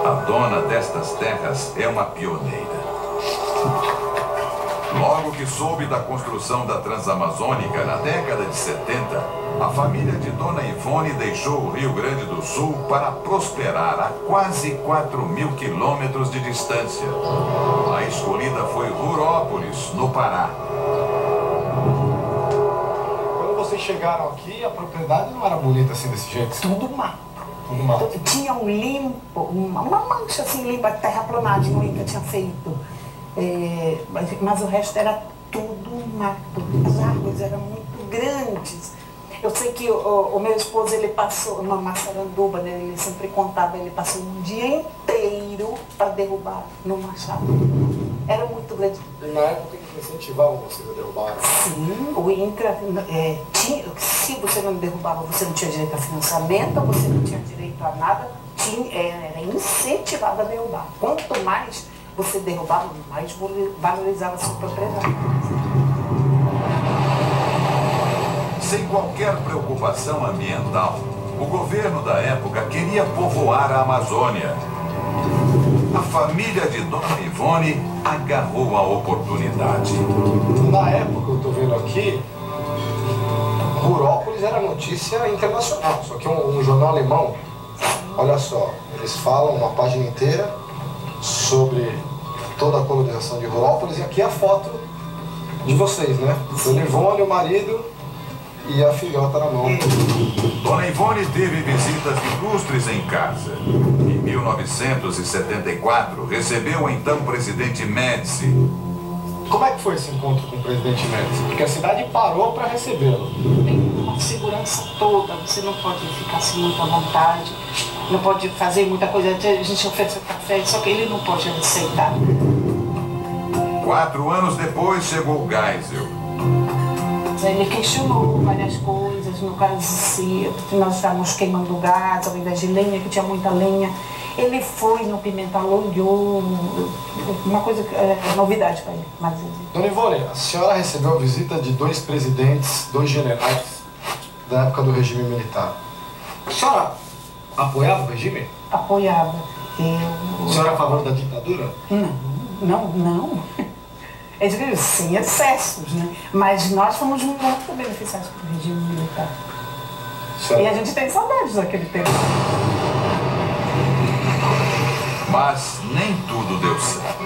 A dona destas terras é uma pioneira. Logo que soube da construção da Transamazônica na década de 70, a família de Dona Ivone deixou o Rio Grande do Sul para prosperar a quase 4.000 quilômetros de distância. A escolhida foi Rurópolis, no Pará. Quando vocês chegaram aqui, a propriedade não era bonita assim desse jeito? Tudo mato. Tudo mato. Tinha um limpo, uma mancha assim limpa, terraplanagem, o Inca tinha feito. Mas o resto era tudo mato. As árvores eram muito grandes. Eu sei que o meu esposo, ele passou numa maçaranduba, né? Ele sempre contava, ele passou um dia inteiro para derrubar no machado. Era muito grande. E na época eles incentivavam vocês a derrubar? Sim, o INCRA, se você não derrubava, você não tinha direito a financiamento, você não tinha direito a nada, era incentivado a derrubar. Quanto mais você derrubava, mais valorizava a sua propriedade. Sem qualquer preocupação ambiental, o governo da época queria povoar a Amazônia. A família de Dona Ivone agarrou a oportunidade. Na época, eu estou vendo aqui, Rurópolis era notícia internacional, só que um jornal alemão, olha só, eles falam uma página inteira sobre toda a colonização de Rurópolis, e aqui é a foto de vocês, né? Dona Ivone, o marido e a filhota na mão. Dona Ivone teve visitas ilustres em casa. Em 1974, recebeu o então presidente Médici. Como é que foi esse encontro com o presidente Médici? Porque a cidade parou para recebê-lo. Tem uma segurança toda, você não pode ficar assim muito à vontade, não pode fazer muita coisa. A gente oferece café, só que ele não pode aceitar. 4 anos depois chegou Geisel. Ele questionou várias coisas, no caso se nós estávamos queimando gás ao invés de lenha, que tinha muita lenha. Ele foi no Pimentel, olhou, uma coisa, novidade para ele. Mas... Dona Ivone, a senhora recebeu a visita de 2 presidentes, 2 generais da época do regime militar. A senhora apoiava o regime? Apoiava. A senhora é a favor da ditadura? Não. Sem excessos, né? Mas nós fomos muito beneficiados pelo regime militar. Certo. E a gente tem saudades daquele tempo. Mas nem tudo deu certo.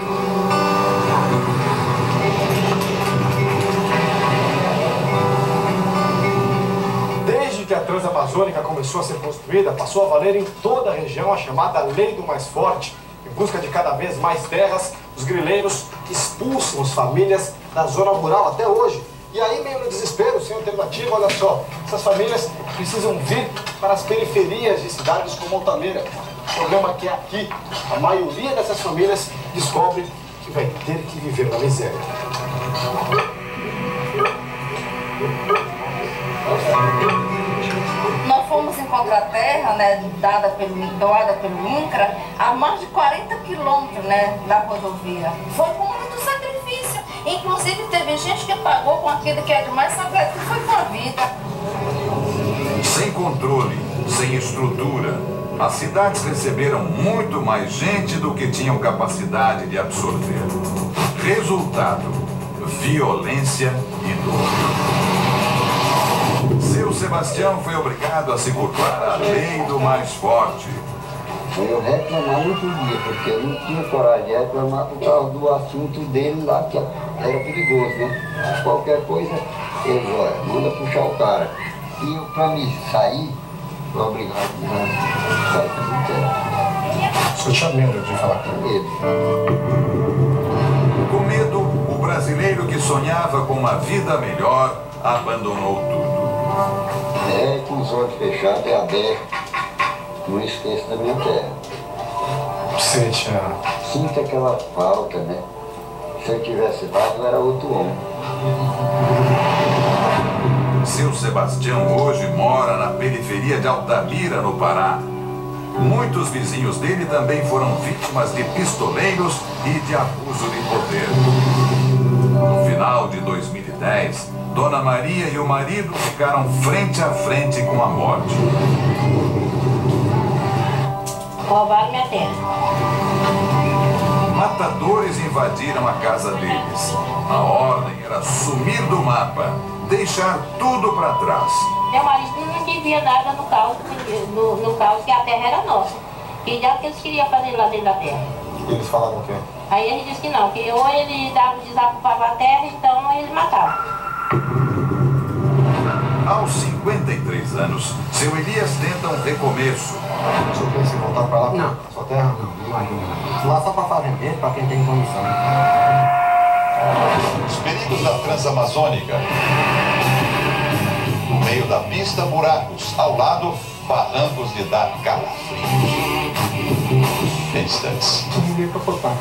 Desde que a Transamazônica começou a ser construída, passou a valer em toda a região a chamada Lei do Mais Forte. Em busca de cada vez mais terras, os grileiros expulsam as famílias da zona rural até hoje. E aí, meio no desespero, sem alternativa, olha só, essas famílias precisam vir para as periferias de cidades como Altamira. O problema é que aqui, a maioria dessas famílias descobre que vai ter que viver na miséria. Nós fomos encontrar terra, né, doada pelo INCRA, a mais de 40 quilômetros, né, da rodovia. Foi com muito sacrifício. Inclusive, teve gente que pagou com aquilo que é de mais sagrado, que foi com a vida. Sem controle, sem estrutura, as cidades receberam muito mais gente do que tinham capacidade de absorver. Resultado: violência e dor. Seu Sebastião foi obrigado a se curvar à lei do mais forte. Eu reclamar não podia, porque eu não tinha coragem de reclamar por causa do assunto dele lá, que era perigoso, né? Qualquer coisa, eles, olha, manda puxar o cara. E pra mim sair, foi obrigado a sair com O senhor tinha medo de falar com ele? Com medo, o brasileiro que sonhava com uma vida melhor abandonou tudo. É, com os olhos fechados e abertos, não esqueço da minha terra. Você tinha... Sinto aquela falta, né? Se eu tivesse dado, eu era outro homem. Seu Sebastião hoje mora na periferia de Altamira, no Pará. Muitos vizinhos dele também foram vítimas de pistoleiros e de abuso de poder. No final de 2010, Dona Maria e o marido ficaram frente a frente com a morte. Roubaram minha terra. Matadores invadiram a casa deles. A ordem era sumir do mapa, deixar tudo para trás. Meu marido não dizia nada no caos, que a terra era nossa. Que já que eles queriam fazer lá dentro da terra. Eles falaram o quê? Aí ele disse que não, que ou ele desocupava a terra, então eles matavam. Aos 53 anos, seu Elias tenta um recomeço. O senhor pensa em voltar para lá? Não. Sua terra? Não imagina. Lá só para fazendeiro, para quem tem condição. Os perigos da Transamazônica. No meio da pista, buracos. Ao lado, barrancos de dar calafrios. Em instantes. Ninguém para cortar.